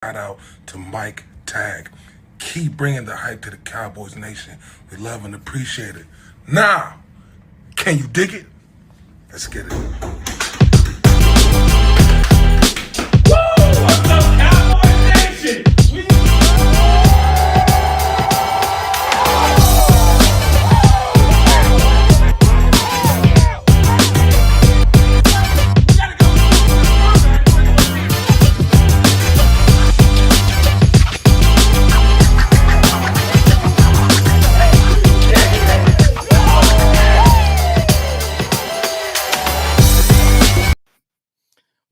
Shout out to Mike Tag. Keep bringing the hype to the Cowboys Nation. We love and appreciate it. Now, can you dig it? Let's get it. What's up, Cowboy Nation?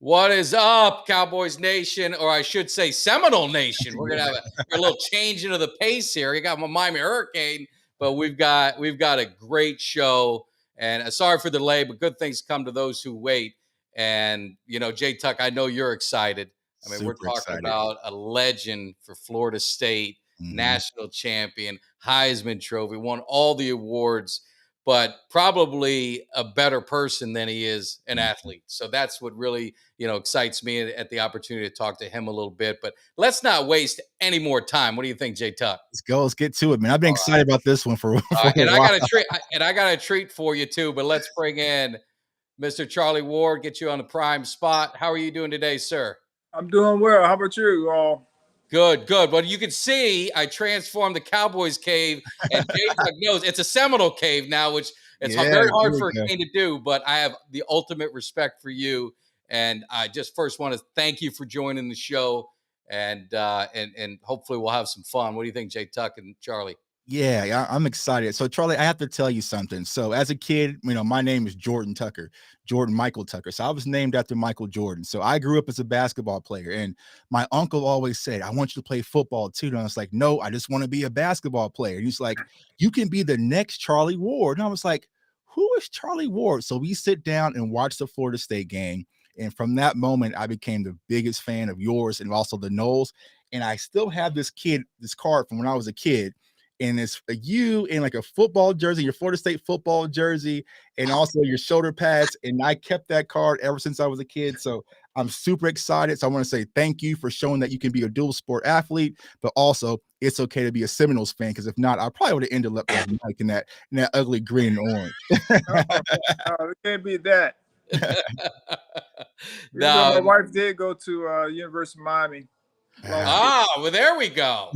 What is up, Cowboys Nation, or I should say Seminole Nation? We're gonna have a little change into the pace here. You got my Miami Hurricane, but we've got a great show. And sorry for the delay, but good things come to those who wait. And Jay Tuck, I know you're excited. I mean, we're Super talking excited. about a legend for Florida State, national champion, Heisman Trophy, won all the awards, but probably a better person than he is an athlete. So that's what really excites me at the opportunity to talk to him a little bit. But let's not waste any more time. What do you think, Jay Tuck? Let's go. Let's get to it, man. I've been excited about this one for a And while. I got a treat for you too. But let's bring in Mr. Charlie Ward, get you on the prime spot. How are you doing today, sir? I'm doing well. How about you all? Good. Well, you can see I transformed the Cowboys cave, and Jay Tuck knows it's a Seminole cave now, which it's very hard for a cane to do. But I have the ultimate respect for you, and I just first want to thank you for joining the show, and hopefully we'll have some fun. What do you think, Jay Tuck and Charlie? Yeah, I'm excited. So, Charlie, I have to tell you something. So, as a kid, my name is Jordan Michael Tucker. So, I was named after Michael Jordan. So, I grew up as a basketball player, and my uncle always said, "I want you to play football too." And I was like, "No, I just want to be a basketball player." And he's like, "You can be the next Charlie Ward." And I was like, "Who is Charlie Ward?" So, we sit down and watch the Florida State game. And from that moment, I became the biggest fan of yours and also the Noles. And I still have this card from when I was a kid. And it's you in like a football jersey, your Florida State football jersey, and also your shoulder pads. And I kept that card ever since I was a kid. So I'm super excited. So I want to say thank you for showing that you can be a dual sport athlete, but also it's okay to be a Seminoles fan. Because if not, I probably would have ended up like Mike in that ugly green and orange. It can't be that. No, my wife did go to University of Miami. Well, there we go.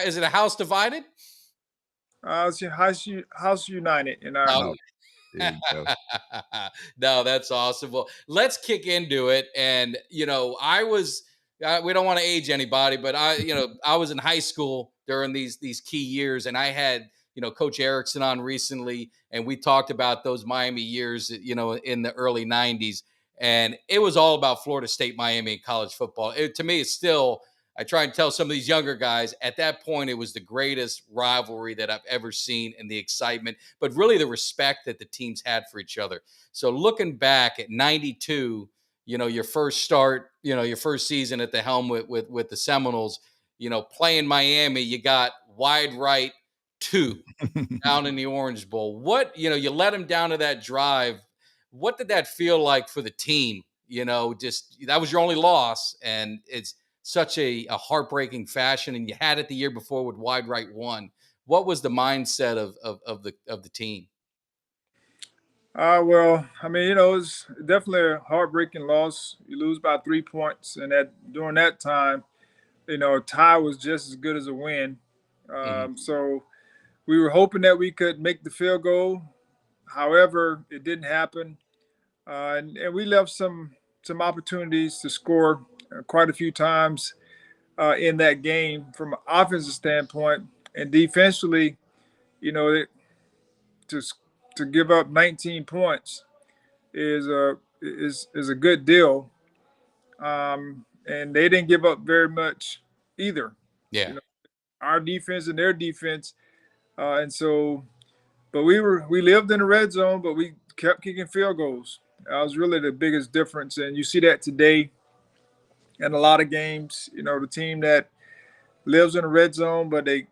Is it a house divided? It's House United in our No, that's awesome. Well, let's kick into it. And I was we don't want to age anybody, but I was in high school during these key years, and I had Coach Erickson on recently, and we talked about those Miami years, in the early '90s, and it was all about Florida State, Miami, college football. To me, it's still. I try and tell some of these younger guys at that point, it was the greatest rivalry that I've ever seen, and the excitement, but really the respect that the teams had for each other. So looking back at '92, your first start, your first season at the helm with the Seminoles, playing Miami, you got wide right 2 down in the Orange Bowl. What, you let them down to that drive. What did that feel like for the team? Just that was your only loss, and it's such a heartbreaking fashion, and you had it the year before with wide right 1. What was the mindset of the team? Well, I mean, it's definitely a heartbreaking loss. You lose by 3 points, and during that time, a tie was just as good as a win. So we were hoping that we could make the field goal. However, it didn't happen, and we left some opportunities to score quite a few times in that game from an offensive standpoint, and defensively, to give up 19 points is a good deal, and they didn't give up very much either. Yeah, our defense and their defense, and so, but we lived in the red zone, but we kept kicking field goals. That was really the biggest difference, and you see that today in a lot of games. The team that lives in the red zone, but they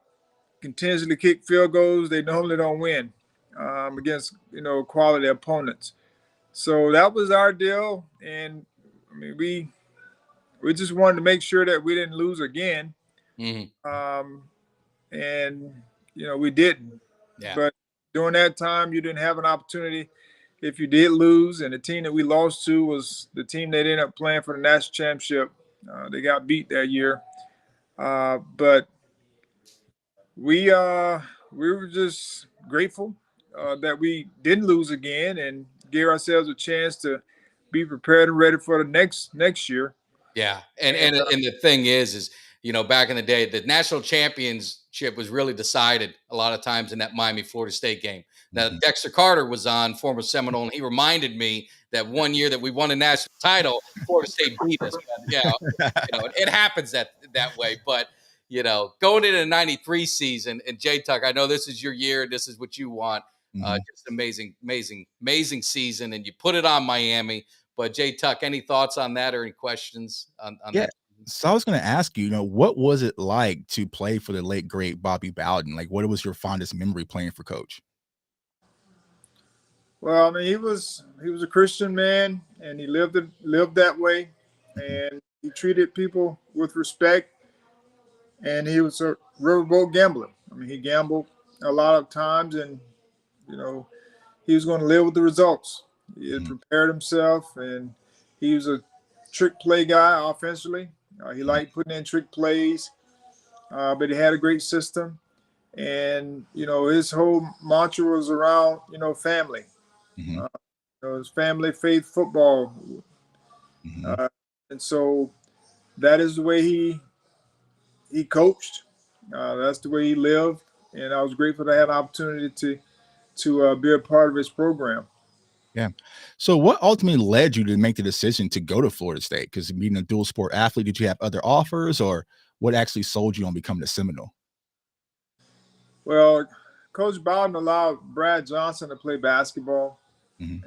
continuously kick field goals, they normally don't win against quality opponents. So that was our deal, and I mean we we just wanted to make sure that we didn't lose again. Mhm. And we didn't. Yeah. But during that time, you didn't have an opportunity. If you did lose, and the team that we lost to was the team that ended up playing for the national championship, they got beat that year. But we were just grateful that we didn't lose again and gave ourselves a chance to be prepared and ready for the next year. Yeah, and And and the thing is, back in the day, the national championship was really decided a lot of times in that Miami Florida State game. Now Mhm. Dexter Carter was on, former Seminole, and he reminded me that one year that we won a national title, Florida State beat us. But, yeah, it happens that way. But going into the '93 season, and Jay Tuck, I know this is your year. This is what you want. Mhm. Just amazing, amazing, amazing season, and you put it on Miami. But Jay Tuck, any thoughts on that or any questions on Yeah. that? So I was going to ask you, what was it like to play for the late great Bobby Bowden? Like, what was your fondest memory playing for Coach? well, I mean, he was a Christian man, and he lived that way, Mhm. and he treated people with respect, and he was a riverboat gambler. I mean, he gambled a lot of times, and you know he was going to live with the results. He had Mhm. prepared himself, and he was a trick play guy offensively. He liked putting in trick plays, but he had a great system. And his whole mantra was around family. Mhm. His family, faith, football, Mhm. uh, and so that is the way he coached. That's the way he lived, and I was grateful to have an opportunity to be a part of his program. Yeah. So what ultimately led you to make the decision to go to Florida State? Because being a dual sport athlete, did you have other offers, or what actually sold you on becoming a Seminole? Well, Coach Bowden allowed Brad Johnson to play basketball. Mhm.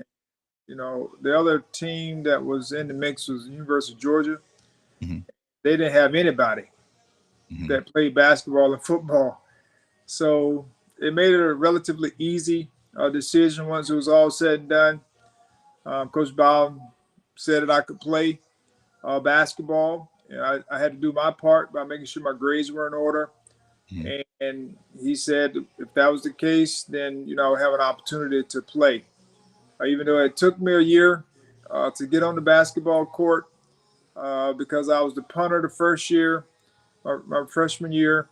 The other team that was in the mix was the University of Georgia. Mhm. They didn't have anybody Mhm. that played basketball and football. So it made it a relatively easy decision once it was all said and done. Coach Bowden said that I could play basketball. And I had to do my part by making sure my grades were in order. Mhm. And he said if that was the case, then I would have an opportunity to play. Even though it took me a year to get on the basketball court because I was the punter the first year, my freshman year.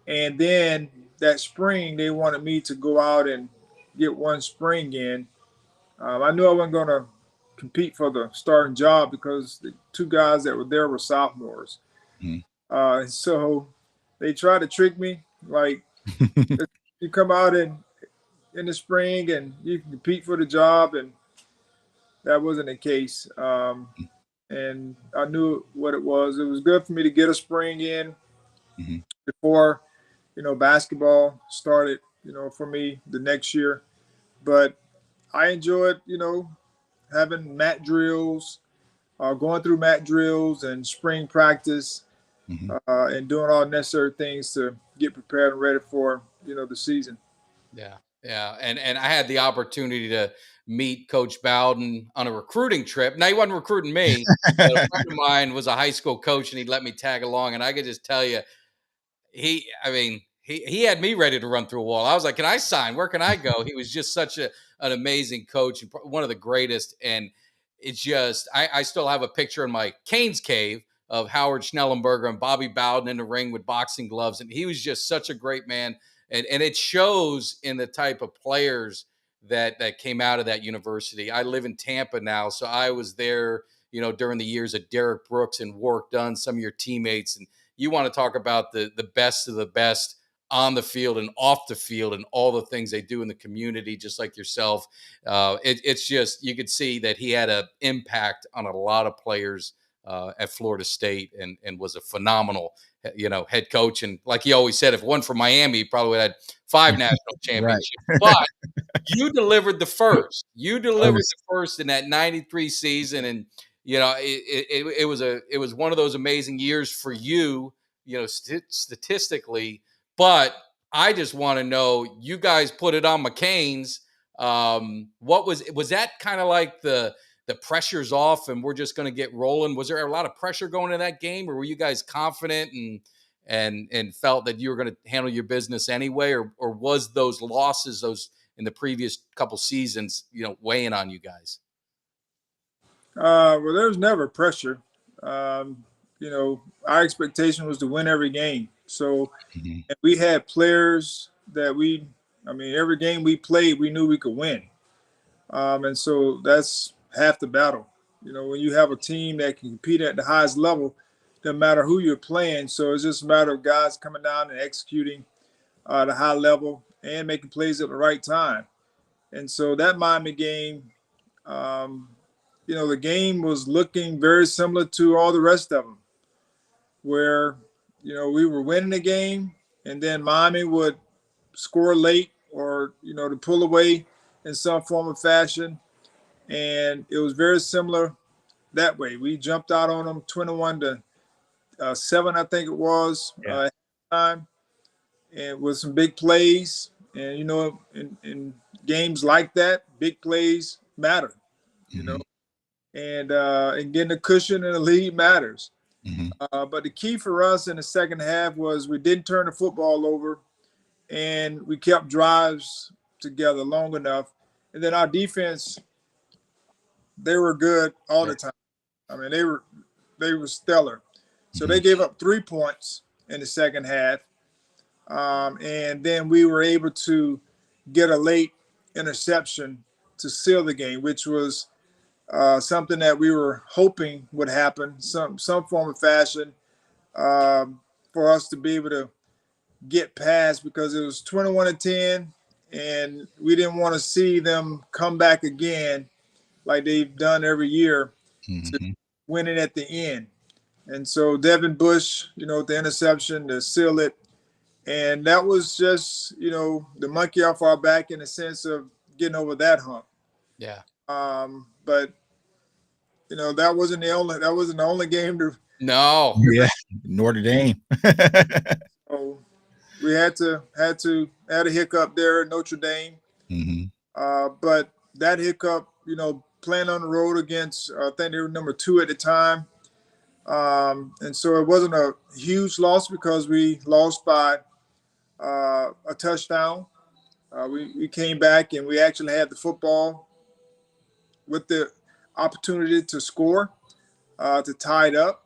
And then that spring, they wanted me to go out and get one spring in. I knew I wasn't going to compete for the starting job because the two guys that were there were sophomores. Mhm. So they tried to trick me, like you come out in the spring and you can compete for the job, and that wasn't the case. And I knew what it was. It was good for me to get a spring in Mhm. before basketball started. For me the next year, but I enjoyed having mat drills, going through mat drills and spring practice, Mhm. and doing all necessary things to get prepared and ready for the season. Yeah, yeah, and I had the opportunity to meet Coach Bowden on a recruiting trip. Now he wasn't recruiting me, but a friend of mine was a high school coach, and he'd let me tag along. And I could just tell you, I mean, he had me ready to run through a wall. I was like, "Can I sign? Where can I go?" He was just such an amazing coach and one of the greatest. And it's just, I still have a picture in my Canes cave of Howard Schnellenberger and Bobby Bowden in the ring with boxing gloves, and he was just such a great man. And it shows in the type of players that came out of that university. I live in Tampa now, so I was there, during the years of Derek Brooks and Warwick Dunn, some of your teammates, and you want to talk about the best of the best on the field and off the field and all the things they do in the community, just like yourself. It's just, you could see that he had an impact on a lot of players at Florida State, and was a phenomenal, head coach. And like he always said, if it wasn't for Miami, he probably would have had 5 national Right. championships. But you delivered the first. You I delivered was the first in that '93 season, and it was one of those amazing years for you, statistically. But I just want to know, you guys put it on McCain's. What was that kind of like the the pressure's off and we're just going to get rolling? Was there a lot of pressure going into that game, or were you guys confident and felt that you were going to handle your business anyway, or was those losses, those in the previous couple seasons, weighing on you guys? Well, there was never pressure. Our expectation was to win every game. So we had players that every game we played, we knew we could win. And so that's half the battle. When you have a team that can compete at the highest level, no matter who you're playing. So it's just a matter of guys coming down and executing at a high level and making plays at the right time. And so that Miami game, the game was looking very similar to all the rest of them, where, we were winning the game and then Miami would score late or, to pull away in some form of fashion. And it was very similar that way. We jumped out on them 21-7, I think it was, at the time, and with some big plays. And, in games like that, big plays matter, and getting a cushion in the lead matters. But the key for us in the second half was we didn't turn the football over, and we kept drives together long enough. And then our defense, they were good all the time. They were stellar. So they gave up 3 points in the second half. And then we were able to get a late interception to seal the game, which was something that we were hoping would happen, some form of fashion, for us to be able to get past, because it was 21-10, and we didn't want to see them come back again like they've done every year to win it at the end. And so Devin Bush, the interception to seal it. And that was just, the monkey off our back in the sense of getting over that hump. Yeah. But that wasn't the only game to. No. Yeah. Notre Dame. So we had a hiccup there at Notre Dame. But that hiccup, playing on the road against, I think they were number 2 at the time. And so it wasn't a huge loss because we lost by a touchdown. We came back and we actually had the football with the opportunity to score, to tie it up.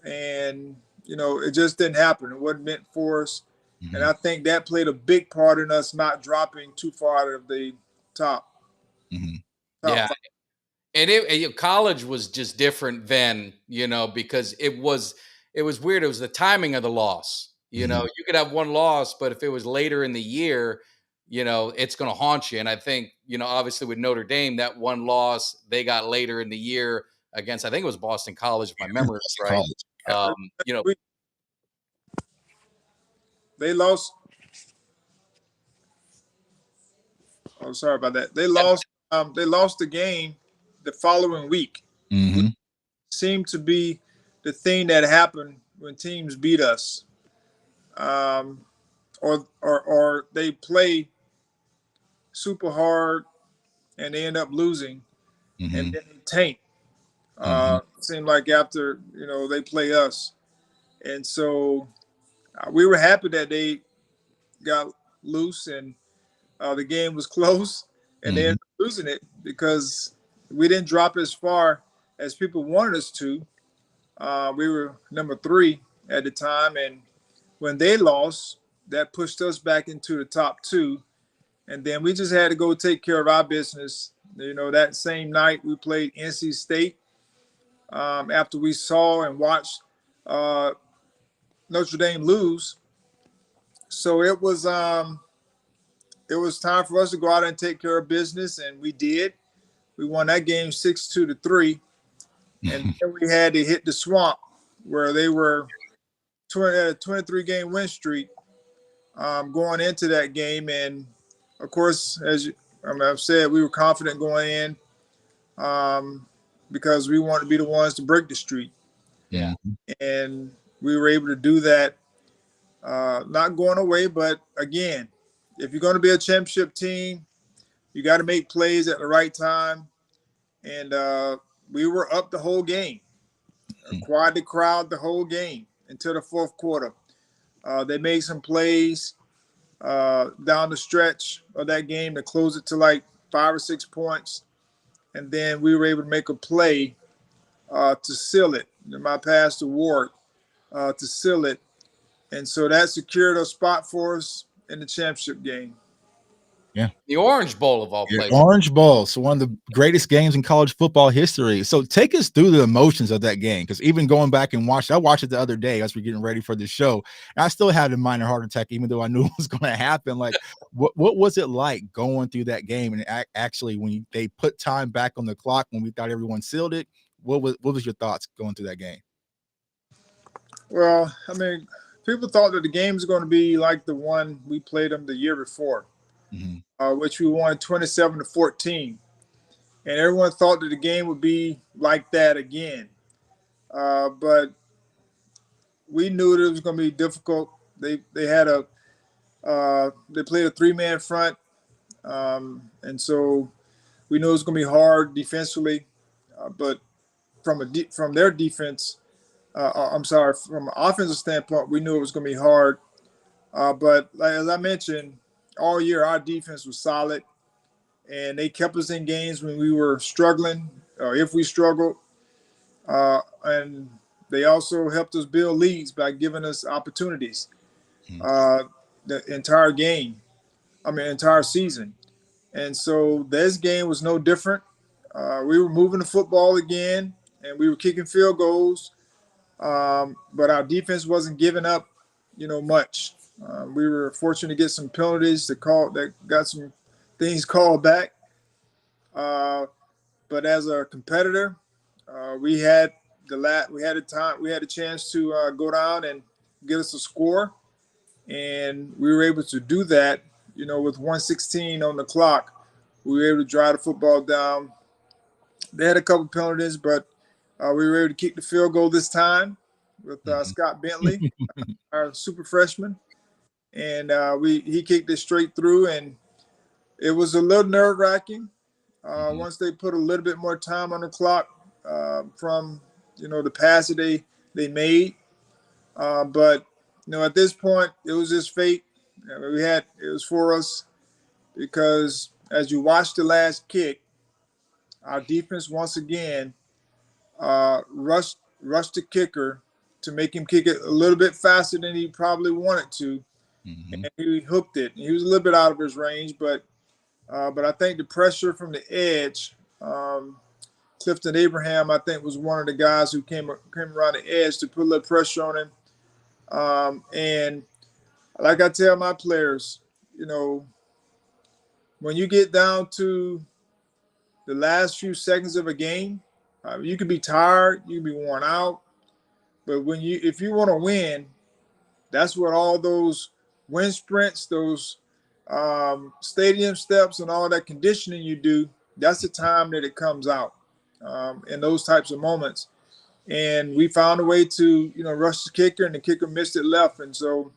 And, it just didn't happen. It wasn't meant for us. And I think that played a big part in us not dropping too far out of the top. Yeah. Five. And college was just different then, because it was weird. It was the timing of the loss. You could have one loss, but if it was later in the year, it's going to haunt you. And I think, obviously with Notre Dame, that one loss, they got later in the year against, I think it was Boston College, if my memory is right. They lost. Oh, sorry about that. They lost. They lost the game the following week. Seemed to be the thing that happened when teams beat us, or they play super hard and they end up losing, and then they tank. Seemed like after they play us, and so we were happy that they got loose and the game was close, and they ended up losing it because we didn't drop as far as people wanted us to. We were number 3 at the time, and when they lost, that pushed us back into the top 2. And then we just had to go take care of our business. That same night we played NC State. After we saw and watched Notre Dame lose, so it was time for us to go out and take care of business, and we did. We won that game 6-3, and then we had to hit the swamp where they were at a 23-game win streak going into that game, and of course, as I've said, we were confident going in because we wanted to be the ones to break the streak. Yeah, and we were able to do that. Not going away, but again, if you're going to be a championship team, you got to make plays at the right time. and we were up the whole game. Quiet the crowd the whole game until the fourth quarter. They made some plays down the stretch of that game to close it to like 5 or 6 points, and then we were able to make a play to seal it. My pass to Ward to seal it, and so that secured a spot for us in the championship game. Yeah. The Orange Bowl of all places. Orange Bowl. So one of the greatest games in college football history. So take us through the emotions of that game. Because even going back and I watched it the other day as we're getting ready for the show. And I still had a minor heart attack, even though I knew it was going to happen. Like, what was it like going through that game? And actually, when they put time back on the clock, when we thought everyone sealed it, what was your thoughts going through that game? Well, I mean, people thought that the game was going to be like the one we played them the year before. Which we won 27-14, and everyone thought that the game would be like that again. But we knew that it was going to be difficult. They had they played a 3-man front, and so we knew it was going to be hard defensively. But from their defense, from an offensive standpoint, we knew it was going to be hard. But as I mentioned, all year our defense was solid, and they kept us in games when we were struggling, or if we struggled. And they also helped us build leads by giving us opportunities the entire season. And so this game was no different. We were moving the football again, and we were kicking field goals, but our defense wasn't giving up, much. We were fortunate to get some penalties that got some things called back. But as a competitor, we had a chance to go down and get us a score, and we were able to do that. With 1:16 on the clock, we were able to drive the football down. They had a couple penalties, but we were able to kick the field goal this time with Scott Bentley, our super freshman. And he kicked it straight through, and it was a little nerve-wracking once they put a little bit more time on the clock from the pass that they made. But at this point, it was just fate. It was for us, because as you watch the last kick, our defense once again rushed the kicker to make him kick it a little bit faster than he probably wanted to. And he hooked it. He was a little bit out of his range, but I think the pressure from the edge, Clifton Abraham, I think, was one of the guys who came around the edge to put a little pressure on him. And like I tell my players, when you get down to the last few seconds of a game, you could be tired, you can be worn out, but if you want to win, that's what all those wind sprints, those stadium steps, and all that conditioning you do, that's the time that it comes out in those types of moments. And we found a way to, rush the kicker, and the kicker missed it left. And so,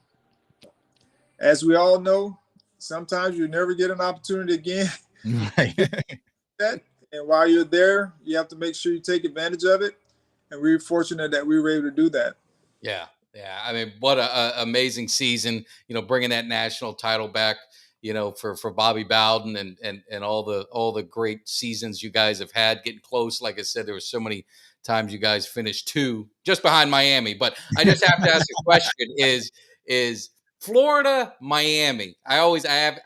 as we all know, sometimes you never get an opportunity again. And while you're there, you have to make sure you take advantage of it. And we were fortunate that we were able to do that. Yeah. Yeah. I mean, what a amazing season, bringing that national title back, for Bobby Bowden and all the great seasons you guys have had, getting close. Like I said, there were so many times you guys finished 2 just behind Miami. But I just have to ask a question: is Florida, Miami? I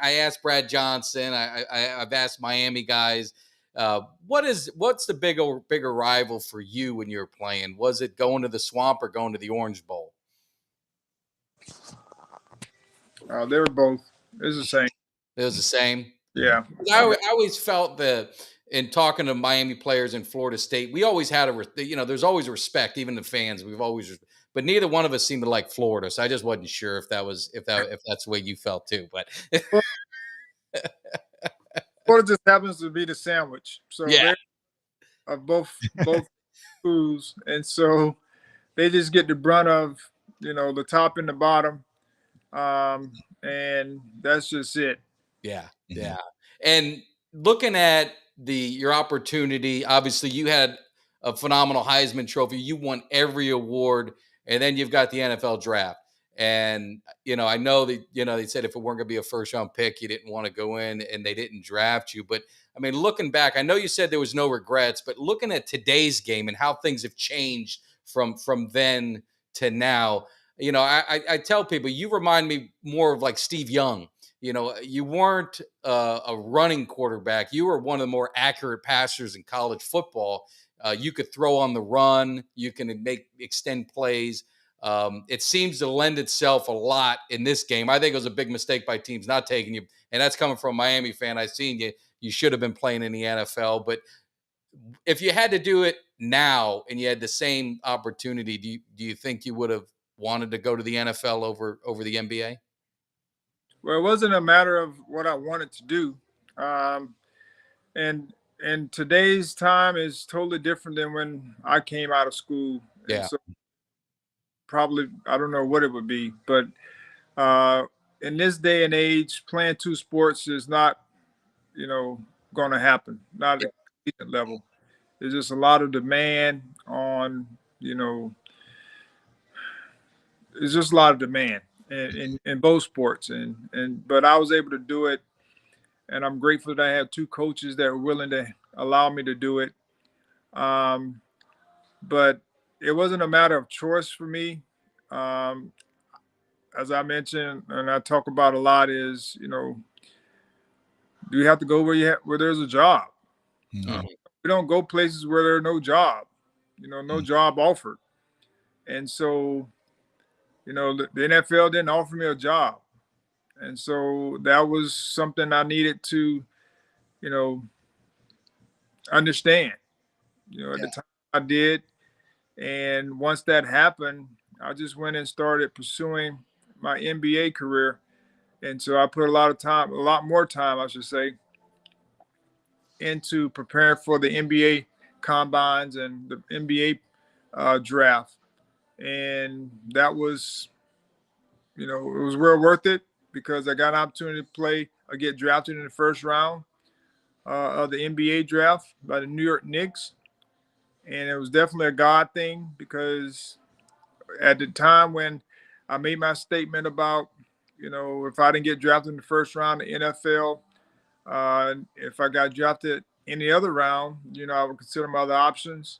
asked Brad Johnson. I've asked Miami guys. What's the bigger rival for you when you're playing? Was it going to the Swamp or going to the Orange Bowl? They were both. It was the same. It was the same. Yeah. I always felt that in talking to Miami players in Florida State, we always had there's always respect, even the fans. But neither one of us seemed to like Florida, so I just wasn't sure if that's the way you felt too. But Florida just happens to be the sandwich. So yeah, of both schools, and so they just get the brunt of the top and the bottom, and that's just it. yeah. And looking at your opportunity. Obviously, you had a phenomenal Heisman Trophy. You won every award, and then you've got the NFL draft. And I know that they said if it weren't going to be a first round pick, you didn't want to go in, and they didn't draft you. But I mean, looking back, I know you said there was no regrets, but looking at today's game and how things have changed from then to now, I tell people you remind me more of like Steve Young. You weren't a running quarterback. You were one of the more accurate passers in college football. You could throw on the run. You can extend plays. It seems to lend itself a lot in this game. I think it was a big mistake by teams not taking you, and that's coming from a Miami fan. I've seen you. You should have been playing in the NFL. But if you had to do it now and you had the same opportunity, do you think you would have wanted to go to the NFL over the NBA? Well, it wasn't a matter of what I wanted to do. And today's time is totally different than when I came out of school. And Yeah. so probably, I don't know what it would be, but in this day and age, playing two sports is not, going to happen, not at a decent level. There's just a lot of demand on, there's just a lot of demand in both sports. But I was able to do it, and I'm grateful that I had two coaches that were willing to allow me to do it. But it wasn't a matter of choice for me. As I mentioned, and I talk about a lot, is do you have to go where there's a job? Mhm. We don't go places where there's no job, no job offered. And so, the NFL didn't offer me a job, and so that was something I needed to, understand. At the time I did, and once that happened, I just went and started pursuing my NBA career. And so I put a lot more time, I should say, into preparing for the NBA combines and the NBA draft. And that was, it was real worth it because I got an opportunity to play, get drafted in the first round of the NBA draft by the New York Knicks. And it was definitely a God thing because at the time when I made my statement about, if I didn't get drafted in the first round of the NFL, if I got drafted in the other round, I would consider my other options.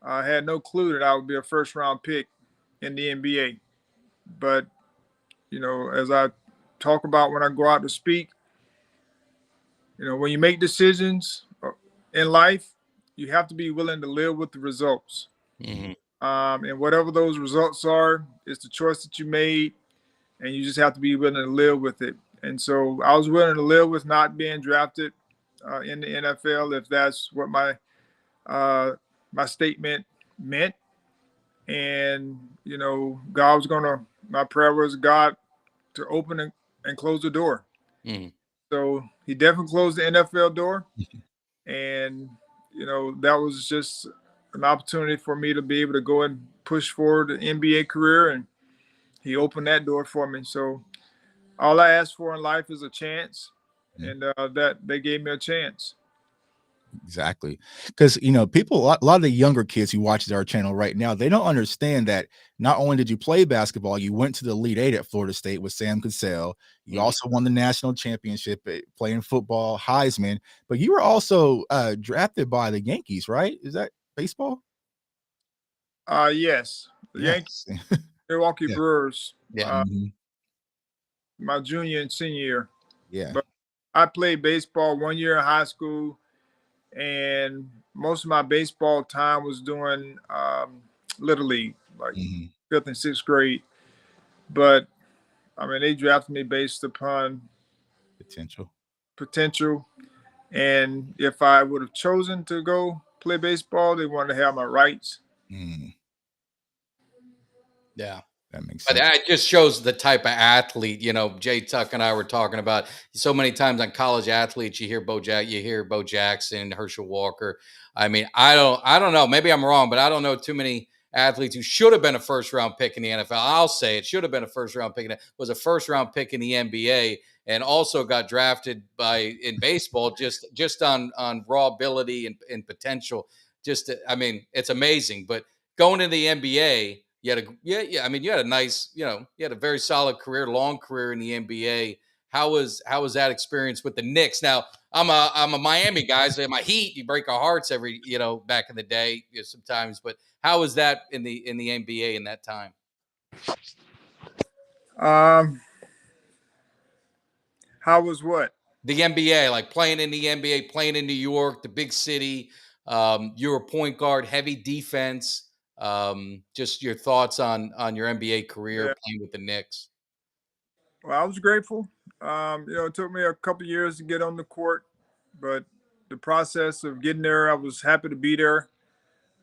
I had no clue that I would be a first round pick in the NBA. But, as I talk about when I go out to speak, when you make decisions in life, you have to be willing to live with the results. Mhm. And whatever those results are, it's the choice that you made, and you just have to be willing to live with it. And so I was willing to live with not being drafted in the NFL if that's what my statement meant. And God was gonna. My prayer was God to open and close the door. Mhm. So He definitely closed the NFL door, and that was just an opportunity for me to be able to go and push forward the NBA career, and He opened that door for me. So all I asked for in life is a chance, and that they gave me a chance. Exactly. Because, people, a lot of the younger kids who watches our channel right now, they don't understand that not only did you play basketball, you went to the Elite Eight at Florida State with Sam Cassell. You Mhm. also won the national championship playing football, Heisman, but you were also drafted by the Yankees, right? Is that baseball? Yes, the Yankees, Yes. Milwaukee Yeah. Brewers, Yeah. Mhm. my junior and senior year. Yeah. But I played baseball 1 year in high school, and most of my baseball time was doing little league, like Mhm. 5th and 6th grade. But I mean, they drafted me based upon Potential. potential, and if I would have chosen to go play baseball, they wanted to have my rights. Mm, Yeah. that makes But sense. that just shows the type of athlete, Jay Tuck and I were talking about so many times on college athletes, you hear Bo Jackson, Herschel Walker. I mean, I don't know. Maybe I'm wrong, but I don't know too many athletes who should have been a first-round pick in the NFL. I'll say it should have been a first-round pick. Was a first-round pick in the NBA, and also got drafted in baseball just on raw ability and potential. I mean, it's amazing. But going into the NBA, you had you had a nice, you had a very solid career, long career in the NBA. How was that experience with the Knicks? Now, I'm a Miami guy, so my Heat, you break our hearts every, back in the day, sometimes. But how was that in the NBA in that time? How was what? The NBA, like playing in the NBA, playing in New York, the big city. You're a point guard, heavy defense. Just your thoughts on your NBA career Yeah. playing with the Knicks. Well, I was grateful. It took me a couple of years to get on the court, but the process of getting there, I was happy to be there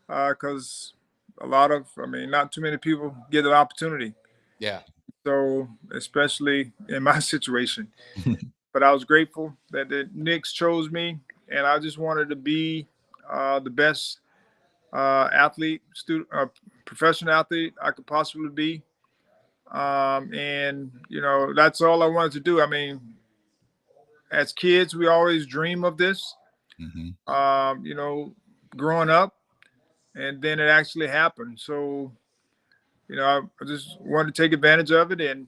because not too many people get an opportunity. Yeah. So, especially in my situation. But I was grateful that the Knicks chose me, and I just wanted to be the best professional athlete I could possibly be. And that's all I wanted to do. I mean, as kids, we always dream of this. Growing up, and then it actually happened. So, I just wanted to take advantage of it, and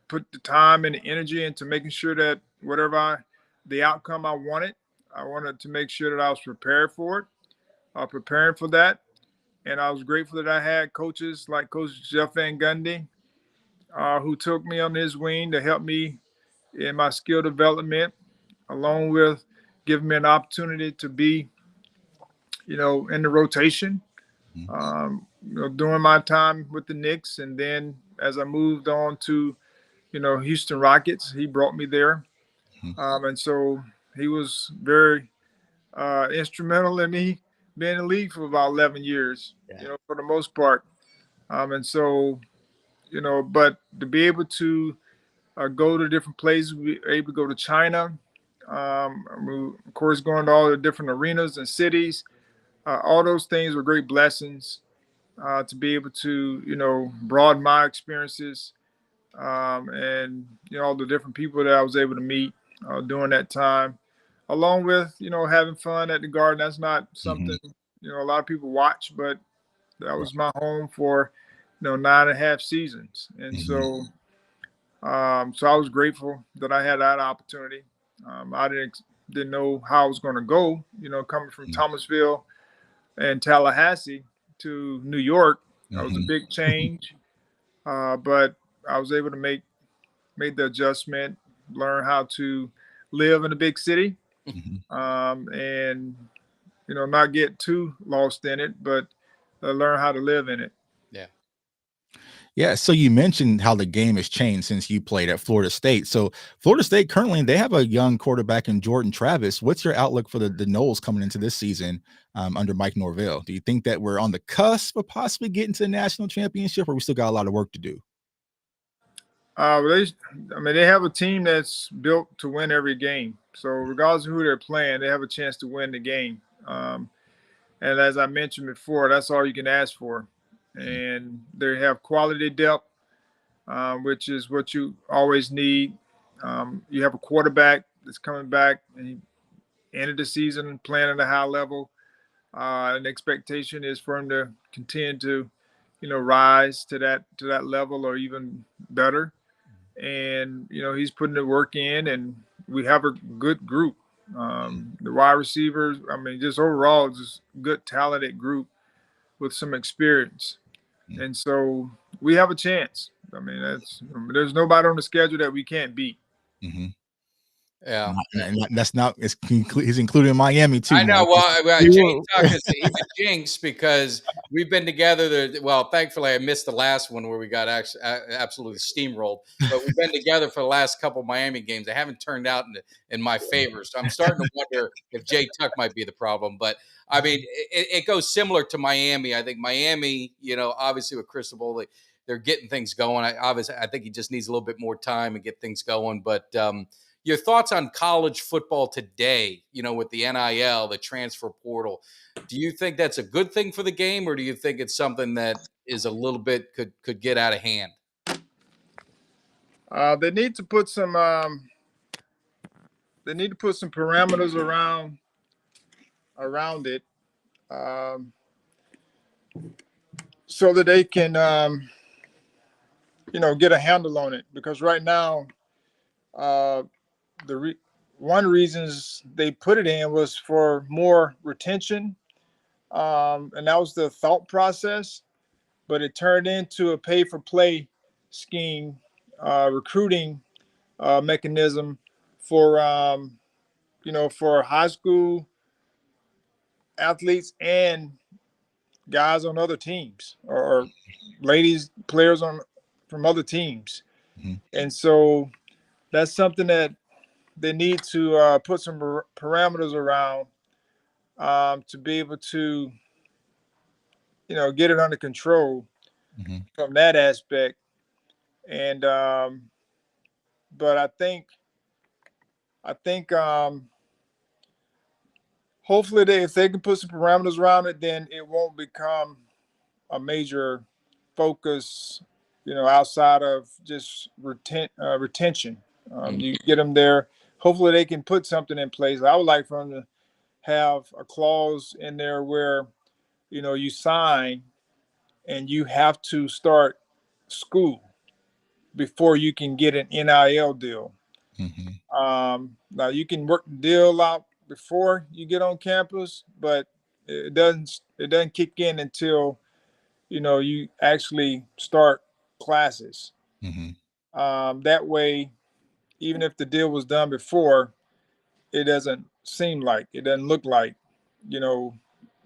put the time and the energy into making sure that the outcome I wanted to make sure that I was prepared for it, preparing for that. And I was grateful that I had coaches like Coach Jeff Van Gundy, who took me on his wing to help me in my skill development, along with giving me an opportunity to be, in the rotation, during my time with the Knicks. And then as I moved on to, Houston Rockets, he brought me there. And so he was very instrumental in me being in the league for about 11 years, for the most part. And so, but to be able to go to different places, we were able to go to China, of course, going to all the different arenas and cities. All those things were great blessings to be able to, broaden my experiences, and all the different people that I was able to meet during that time, along with having fun at the Garden. That's not something a lot of people watch, but that was my home for 9.5 seasons, and so I was grateful that I had that opportunity. I didn't know how I was going to go. Coming from Thomasville and Tallahassee to New York, that was a big change, but I was able to make the adjustment, learn how to live in a big city, and not get too lost in it, but learn how to live in it. Yeah. Yeah. So you mentioned how the game has changed since you played at Florida State. So Florida State currently, they have a young quarterback in Jordan Travis. What's your outlook for the Noles coming into this season under Mike Norvell? Do you think that we're on the cusp of possibly getting to the national championship, or we still got a lot of work to do? They have a team that's built to win every game. So regardless of who they're playing, they have a chance to win the game. And as I mentioned before, that's all you can ask for. And they have quality depth, which is what you always need. You have a quarterback that's coming back and he ended the season playing at a high level. And the expectation is for him to continue to, rise to that level or even better. And he's putting the work in, and we have a good group. The wide receivers, just overall, just good, talented group with some experience. And so we have a chance. There's nobody on the schedule that we can't beat. Yeah, and that's not. He's including Miami too. I know. Well, Jay Tuck he's a jinx because we've been together. Well, thankfully, I missed the last one where we got absolutely steamrolled. But we've been together for the last couple of Miami games. They haven't turned out in my favor, so I'm starting to wonder if Jay Tuck might be the problem. But it goes similar to Miami. I think Miami, obviously with Cristobal, they're getting things going. I think he just needs a little bit more time and get things going. But your thoughts on college football today, with the NIL, the transfer portal. Do you think that's a good thing for the game, or do you think it's something that is a little bit could get out of hand? They need to put some parameters around it, so that they can get a handle on it. Because right now, one reasons they put it in was for more retention, and that was the thought process. But it turned into a pay-for-play scheme, recruiting mechanism for for high school athletes and guys on other teams, or ladies players from other teams. Mm-hmm. And so that's something that they need to put some parameters around, to be able to get it under control Mm-hmm. from that aspect. And but I think hopefully if they can put some parameters around it, then it won't become a major focus, outside of just retention. You get them there. Hopefully they can put something in place. I would like for them to have a clause in there where, you sign and you have to start school before you can get an NIL deal. Mm-hmm. Now you can work the deal out before you get on campus, but it doesn't kick in until you actually start classes. Mm-hmm. That way, even if the deal was done before, it doesn't look like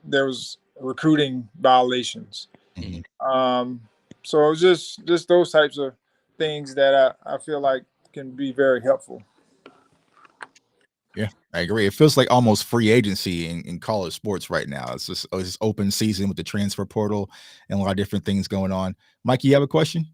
there was recruiting violations. Mm-hmm. So it's just those types of things that I feel like can be very helpful. Yeah, I agree. It feels like almost free agency in college sports right now. It's open season with the transfer portal and a lot of different things going on. Mike, you have a question?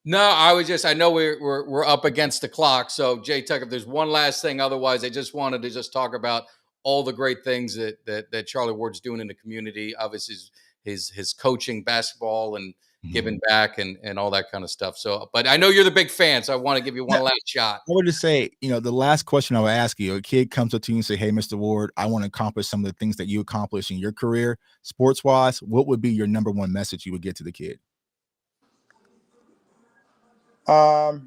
No, I know we're up against the clock. So Jay Tucker, if there's one last thing, otherwise I just wanted to just talk about all the great things that Charlie Ward's doing in the community. Obviously his coaching basketball and giving back and all that kind of stuff. So, but I know you're the big fan, so I want to give you one last shot. I would just say, the last question I would ask you, a kid comes up to you and say, "Hey, Mr. Ward, I want to accomplish some of the things that you accomplished in your career, sports wise." What would be your number one message you would get to the kid? Well,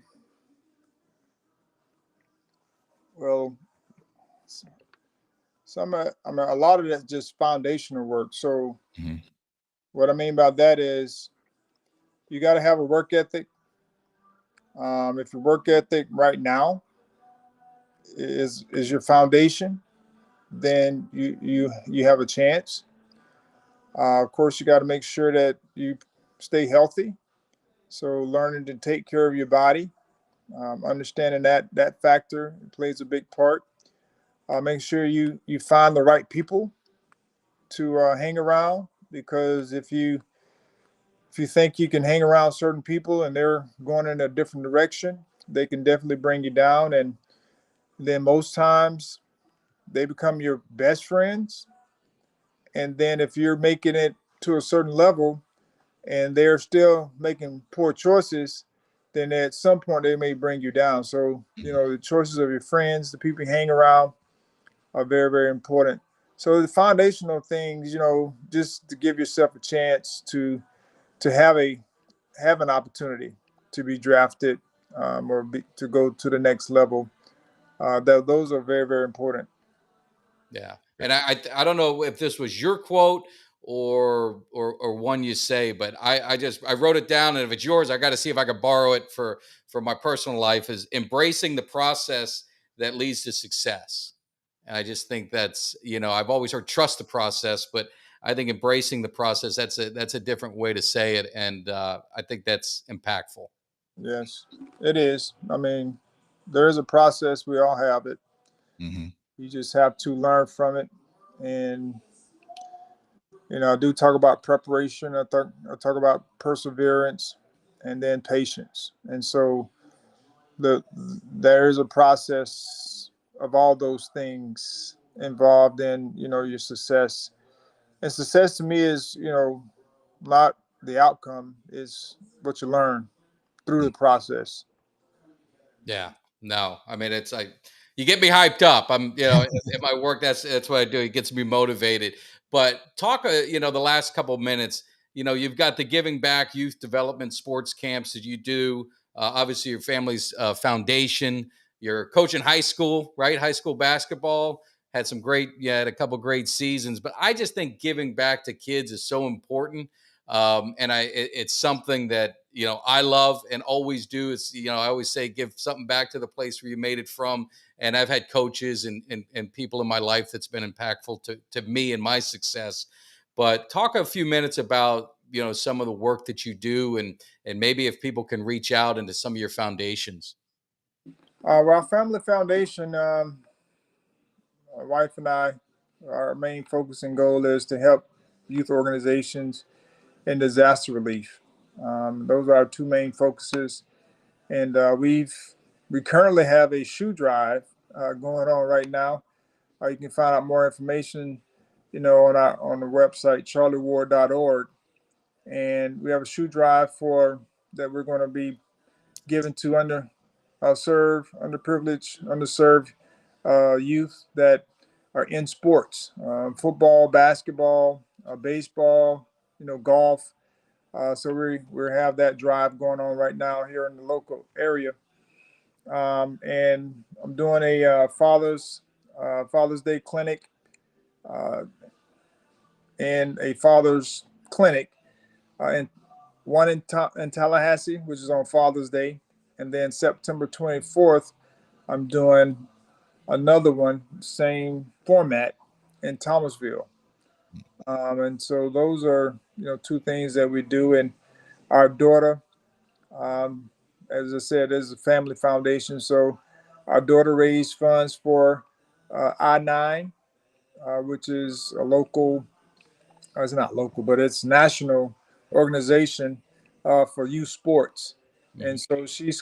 a lot of that's just foundational work. So what I mean by that is you got to have a work ethic. If your work ethic right now is your foundation, then you have a chance. Of course, you got to make sure that you stay healthy. So learning to take care of your body, understanding that factor plays a big part. Make sure you find the right people to hang around, because if you think you can hang around certain people and they're going in a different direction, they can definitely bring you down. And then most times they become your best friends. And then if you're making it to a certain level and they're still making poor choices, then at some point they may bring you down. So, the choices of your friends, the people you hang around, are very, very important. So the foundational things, just to give yourself a chance to have an opportunity to be drafted, to go to the next level. Those are very, very important. Yeah, and I don't know if this was your quote or one you say, but I wrote it down, and if it's yours, I got to see if I could borrow it for my personal life. Is embracing the process that leads to success. And I just think that's I've always heard trust the process, but I think embracing the process, that's a different way to say it, and I think that's impactful. Yes, it is. I mean, there is a process. We all have it. Mm-hmm. You just have to learn from it. And I do talk about preparation. I talk about perseverance, and then patience. And so there is a process of all those things involved in your success. And success to me is not the outcome, is what you learn through the process. Yeah. No, I mean, it's like you get me hyped up. I'm, at my work, that's what I do. It gets me motivated. But talk, the last couple of minutes, you've got the giving back youth development sports camps that you do. Obviously, your family's foundation. You're coaching high school, right? High school basketball. Had a couple great seasons. But I just think giving back to kids is so important. And it's something that I love and always do. It's I always say give something back to the place where you made it from. And I've had coaches and people in my life that's been impactful to me and my success. But talk a few minutes about some of the work that you do, and maybe if people can reach out into some of your foundations. Our family foundation, my wife and I, our main focus and goal is to help youth organizations in disaster relief. Those are our two main focuses, and we currently have a shoe drive going on right now. You can find out more information, on the website charlieward.org, and we have a shoe drive that we're going to be giving to underserved youth that are in sports, football, basketball, baseball, golf. So we have that drive going on right now here in the local area. And I'm doing a Father's Day clinic uh, and a Father's clinic, and one in Tallahassee, which is on Father's Day, and then September 24th, I'm doing another one, same format, in Thomasville. And so those are two things that we do. And our daughter, um, as I said, is a family foundation. So our daughter raised funds for I-9, which is a local, it's not local, but it's national organization for youth sports. And so she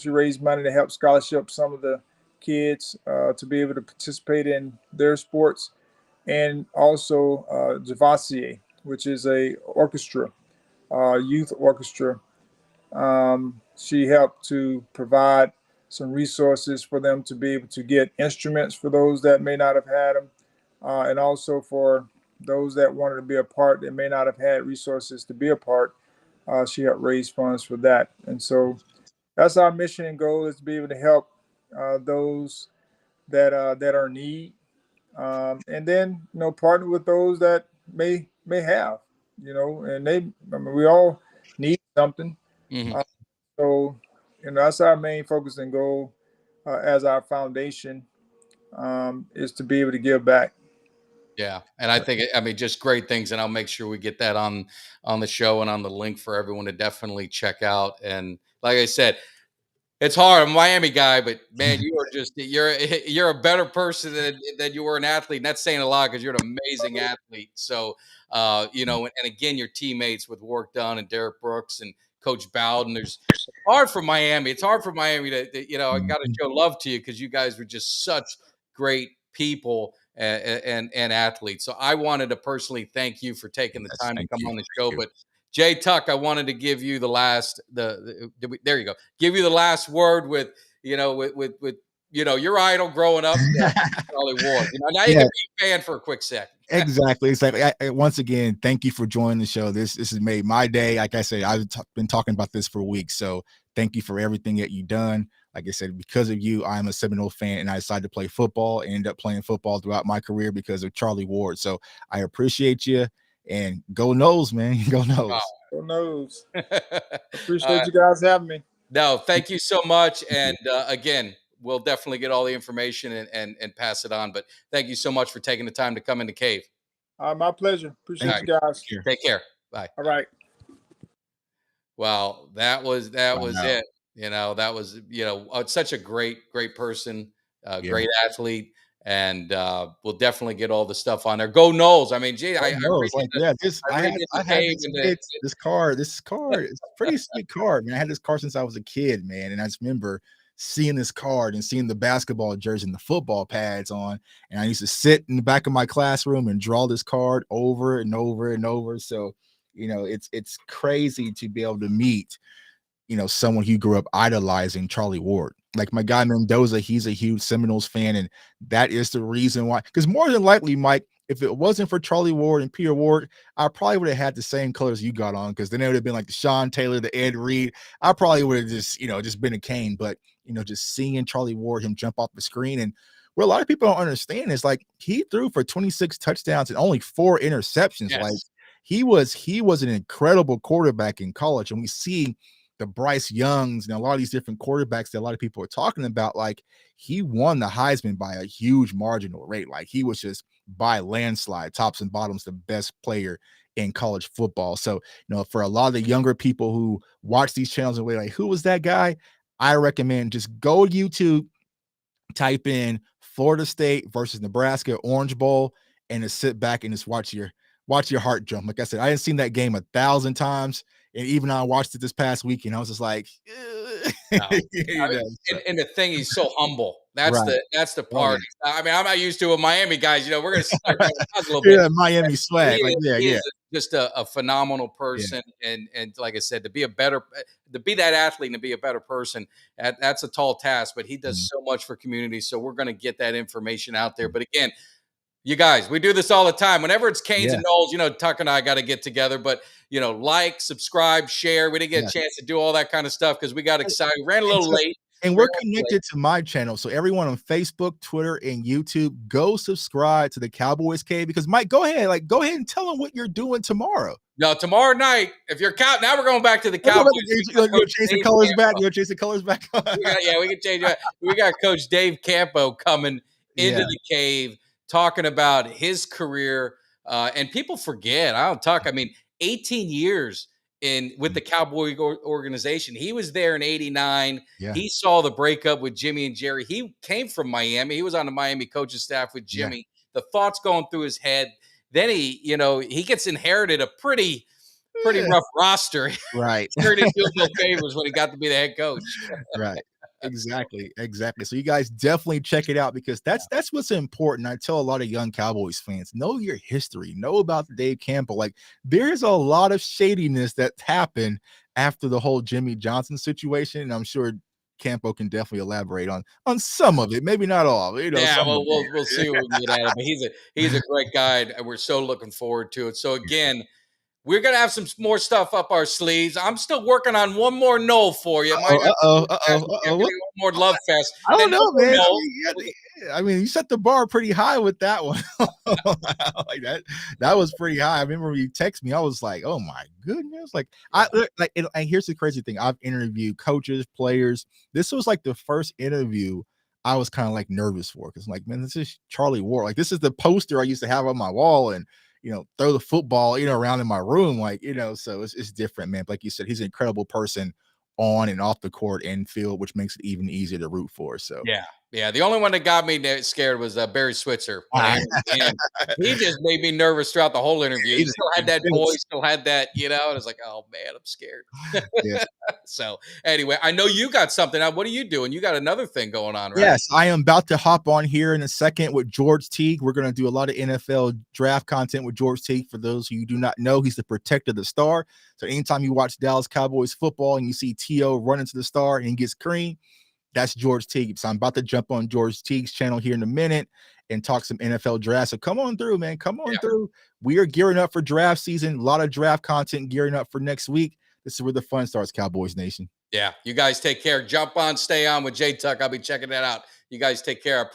raised money to help scholarship some of the kids to be able to participate in their sports, and also Javassier, which is a orchestra, youth orchestra. She helped to provide some resources for them to be able to get instruments for those that may not have had them, and also for those that wanted to be a part that may not have had resources to be a part. She helped raise funds for that. And so that's our mission and goal, is to be able to help those that are in need, and then partner with those that may have, and we all need something. Mhm. Uh, so that's our main focus and goal as our foundation, is to be able to give back. Yeah, and I think just great things, and I'll make sure we get that on the show and on the link for everyone to definitely check out. And like I said, it's hard. I'm a Miami guy, but man, you're a better person than you were an athlete. And that's saying a lot, because you're an amazing athlete. So and again, your teammates with work done, and Derek Brooks and Coach Bowden. It's hard for Miami. It's hard for Miami I got to show love to you, because you guys were just such great people and athletes. So I wanted to personally thank you for taking the Yes, time to thank come you. on the Thank show. you. But Jay Tuck, I wanted to give you the last there you go. Give you the last word with your idol growing up, Charlie Ward. Now you Yeah, can be a fan for a quick second. exactly. It's like, once again, thank you for joining the show. This has made my day. Like I said, I've been talking about this for weeks. So thank you for everything that you've done. Like I said, because of you, I'm a Seminole fan, and I decided to play football and end up playing football throughout my career because of Charlie Ward. So I appreciate you, and go Noles, man. Go Noles. Who knows? uh, Appreciate you guys having me. no, thank you so much. And again, we'll definitely get all the information and pass it on. But thank you so much for taking the time to come in the cave. My pleasure. Thank Appreciate you you. guys. Here. Take care. Bye. All right. Well, that was Wow. it. That was such a great person, Yeah. great athlete, and we'll definitely get all the stuff on there. Go Knowles! I mean, gee, I No, it's redid like, yeah, the I had cave this and kid, this card. This card is a pretty sweet card, man. I had this card since I was a kid, man. And I just remember seeing this card and seeing the basketball jersey and the football pads on. And I used to sit in the back of my classroom and draw this card over and over and over. So, it's crazy to be able to meet, someone who grew up idolizing Charlie Ward. Like my guy Mendoza, he's a huge Seminoles fan, and that is the reason why. Because more than likely, Mike, if it wasn't for Charlie Ward and Peter Ward, I probably would have had the same colors you got on, because then it would have been like the Sean Taylor, the Ed Reed. I probably would have just been a Cane. But just seeing Charlie Ward, him jump off the screen, and what a lot of people don't understand is like he threw for 26 touchdowns and only 4 interceptions. Like yes, he was an incredible quarterback in college, and we see the Bryce Youngs and a lot of these different quarterbacks that a lot of people are talking about. Like he won the Heisman by a huge marginal rate. Like he was just by landslide, tops and bottoms, the best player in college football. So, for a lot of the younger people who watch these channels and we're like, who was that guy? I recommend just go to YouTube, type in Florida State versus Nebraska Orange Bowl, and just sit back and just watch your heart jump. Like I said, I had seen that game 1,000 times, and even I watched it this past weekend. I was just like, no. I mean, so, and the thing, he's so humble. That's right. the Oh, part. I mean, I'm not used to with Miami guys. We're gonna start a little bit. yeah, Miami swag. Like, He yeah, is just a phenomenal yeah. person, and like I said, to be that athlete and to be a better person, that's a tall task. But he does so much for community. So we're going to get that information out there. But again, you guys, we do this all the time. Whenever it's Canes Yeah. and Knowles, Tuck and I got to get together. But like, subscribe, share. We didn't get Yeah. a chance to do all that kind of stuff because we got excited. We ran a little late. And we're connected to my channel. So everyone on Facebook, Twitter, and YouTube, go subscribe to the Cowboys Cave, because Mike, go ahead and tell them what you're doing tomorrow. No, tomorrow night, if you're now we're going back to the Cowboys. You'll chase the colors back. You'll chase the colors back. We can change that. We got Coach Dave Campo coming into the cave, talking about his career. And people forget, I don't talk. I mean, 18 years with the Cowboy organization. He was there in '89. Yeah. He saw the breakup with Jimmy and Jerry. He came from Miami. He was on the Miami coaching staff with Jimmy. The thoughts going through his head. Then he gets inherited a pretty rough roster. Right. Turned into no favors when he got to be the head coach. Right. Exactly. So you guys definitely check it out, because that's what's important. I tell a lot of young Cowboys fans, know your history, know about Dave Campbell. Like there's a lot of shadiness that happened after the whole Jimmy Johnson situation, and I'm sure Campo can definitely elaborate on some of it, maybe not all. Yeah, well, we'll see what we get at him. But he's a great guy, and we're so looking forward to it. So again, we're going to have some more stuff up our sleeves. I'm still working on one more no for you. One more love fest. I don't know, man. I mean, you set the bar pretty high with that one. Like that was pretty high. I remember when you text me, I was like, oh my goodness. Like and here's the crazy thing. I've interviewed coaches, players. This was like the first interview I was kind of like nervous for, because like, man, this is Charlie Ward. Like this is the poster I used to have on my wall, and throw the football, around in my room, like, so it's different, man. But like you said, he's an incredible person on and off the court and field, which makes it even easier to root for. So yeah. The only one that got me scared was Barry Switzer. He just made me nervous throughout the whole interview. He still had that voice, still had that, and I was like, oh man, I'm scared. Yeah. So anyway, I know you got something. What are you doing? You got another thing going on, right? Yes, I am about to hop on here in a second with George Teague. We're going to do a lot of NFL draft content with George Teague. For those who do not know, he's the protector of the star. So anytime you watch Dallas Cowboys football and you see T.O. run into the star and he gets cream, that's George Teague. So I'm about to jump on George Teague's channel here in a minute and talk some NFL draft. So come on through, man. Come on through. We are gearing up for draft season. A lot of draft content gearing up for next week. This is where the fun starts, Cowboys Nation. Yeah. You guys take care. Jump on, stay on with J Tuck. I'll be checking that out. You guys take care. I appreciate